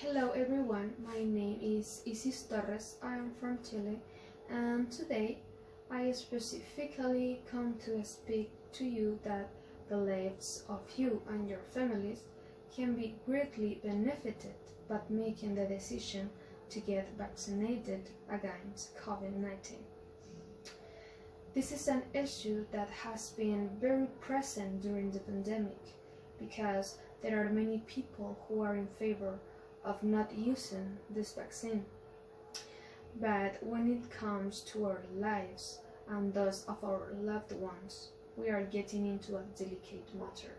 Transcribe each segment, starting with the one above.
Hello everyone, my name is Isis Torres, I am from Chile, and today I specifically come to speak to you that the lives of you and your families can be greatly benefited by making the decision to get vaccinated against COVID-19. This is an issue that has been very present during the pandemic because there are many people who are in favor of not using this vaccine. But when it comes to our lives and those of our loved ones, we are getting into a delicate matter.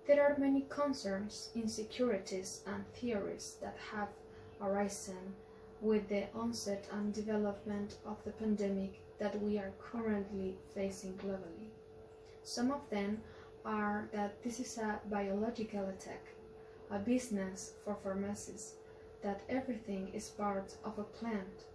There are many concerns, insecurities, and theories that have arisen with the onset and development of the pandemic that we are currently facing globally. Some of them are that this is a biological attack, a business for pharmacies, that everything is part of a plant,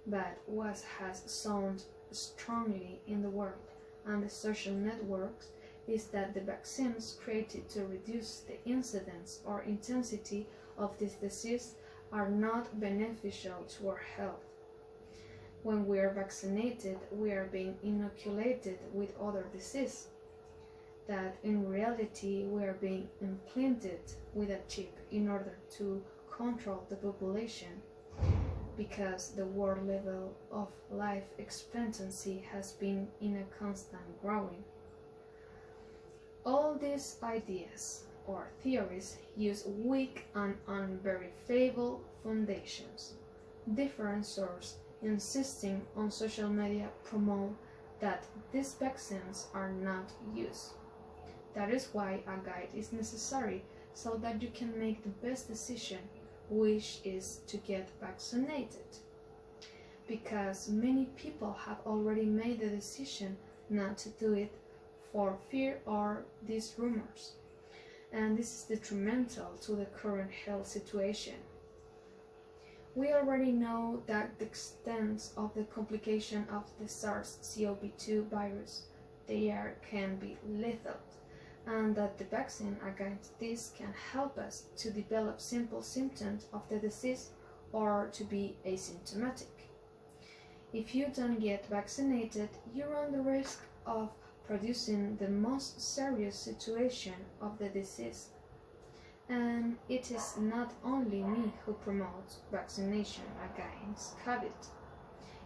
but what has sound strongly in the world and the social networks is that the vaccines created to reduce the incidence or intensity of this disease are not beneficial to our health. When we are vaccinated, we are being inoculated with other disease, that in reality we are being implanted with a chip in order to control the population, because the world level of life expectancy has been in a constant growing. All these ideas or theories use weak and unverifiable foundations. Different sources insisting on social media promote that these vaccines are not used. That is why a guide is necessary so that you can make the best decision, which is to get vaccinated. Because many people have already made the decision not to do it for fear of these rumors, and this is detrimental to the current health situation. We already know that the extent of the complication of the SARS-CoV-2 virus can be lethal, and that the vaccine against this can help us to develop simple symptoms of the disease or to be asymptomatic. If you don't get vaccinated, you run the risk of producing the most serious situation of the disease. And it is not only me who promotes vaccination against COVID.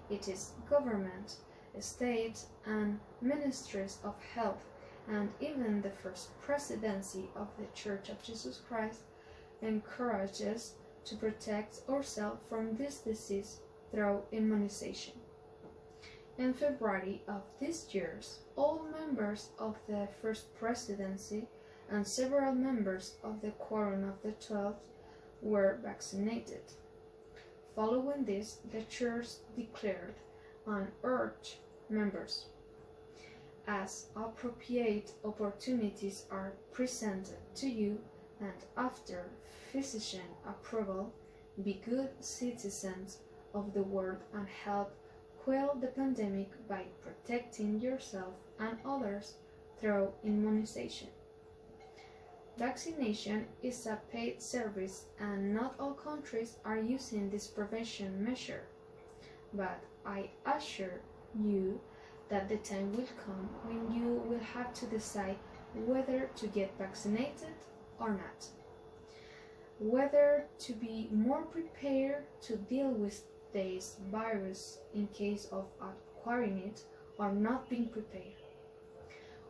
It is government, states, and ministries of health, and even the first presidency of the Church of Jesus Christ encourages to protect ourselves from this disease through immunization. In February of this year, all members of the first presidency and several members of the Quorum of the 12 were vaccinated. Following this, the Church declared and urged members, as appropriate opportunities are presented to you, and after physician approval, be good citizens of the world and help quell the pandemic by protecting yourself and others through immunization. Vaccination is a paid service, and not all countries are using this prevention measure, but I assure you that the time will come when you will have to decide whether to get vaccinated or not, whether to be more prepared to deal with this virus in case of acquiring it or not being prepared.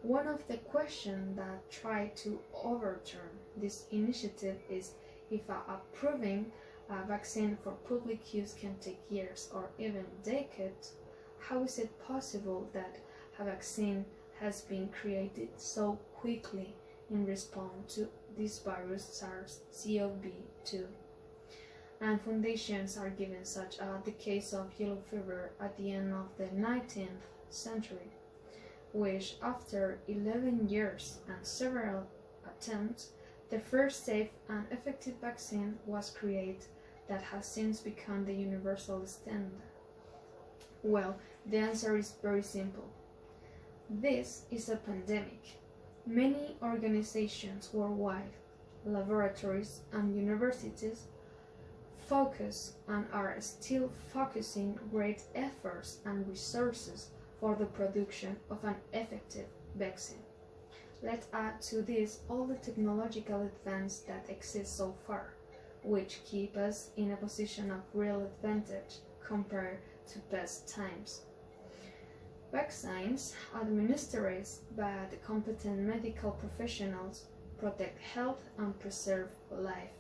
One of the questions that try to overturn this initiative is if approving a vaccine for public use can take years or even decades. How is it possible that a vaccine has been created so quickly in response to this virus SARS-CoV-2? And foundations are given, such as the case of yellow fever at the end of the 19th century, which after 11 years and several attempts, the first safe and effective vaccine was created that has since become the universal standard. Well, the answer is very simple. This is a pandemic. Many organizations worldwide laboratories, and universities focus and are still focusing great efforts and resources for the production of an effective vaccine. Let's add to this all the technological advance that exists so far, which keep us in a position of real advantage compared to past times. Vaccines, administered by the competent medical professionals, protect health and preserve life.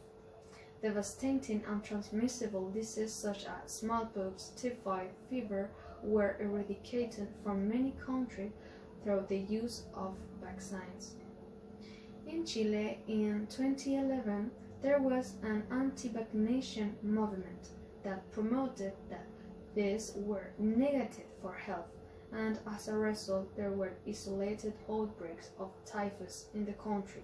Devastating and transmissible diseases such as smallpox, typhoid, fever were eradicated from many countries through the use of vaccines. In Chile in 2011, there was an anti-vaccination movement that promoted that these were negative for health, and as a result there were isolated outbreaks of typhus in the country.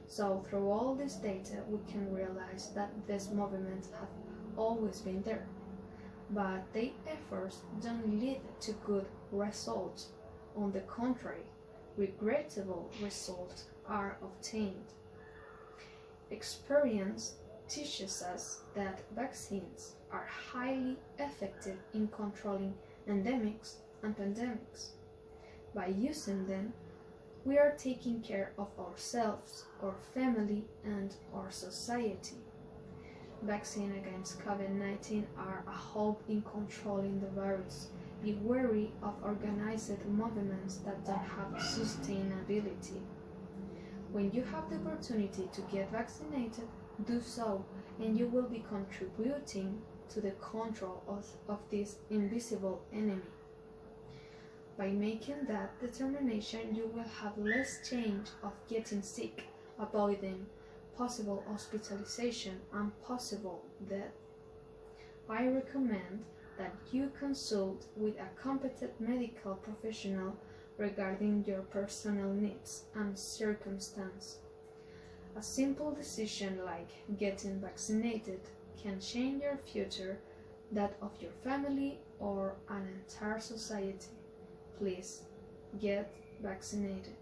So through all this data we can realize that these movements have always been there, but their efforts don't lead to good results. On the contrary, regrettable results are obtained. Experience teaches us that vaccines are highly effective in controlling endemics and pandemics. By using them, we are taking care of ourselves, our family, and our society. Vaccines against COVID-19 are a hope in controlling the virus. Be wary of organized movements that don't have sustainability. When you have the opportunity to get vaccinated, do so, and you will be contributing to the control of this invisible enemy. By making that determination, you will have less chance of getting sick, avoiding possible hospitalization and possible death. I recommend that you consult with a competent medical professional regarding your personal needs and circumstances. A simple decision like getting vaccinated can change your future, that of your family, or an entire society. Please get vaccinated.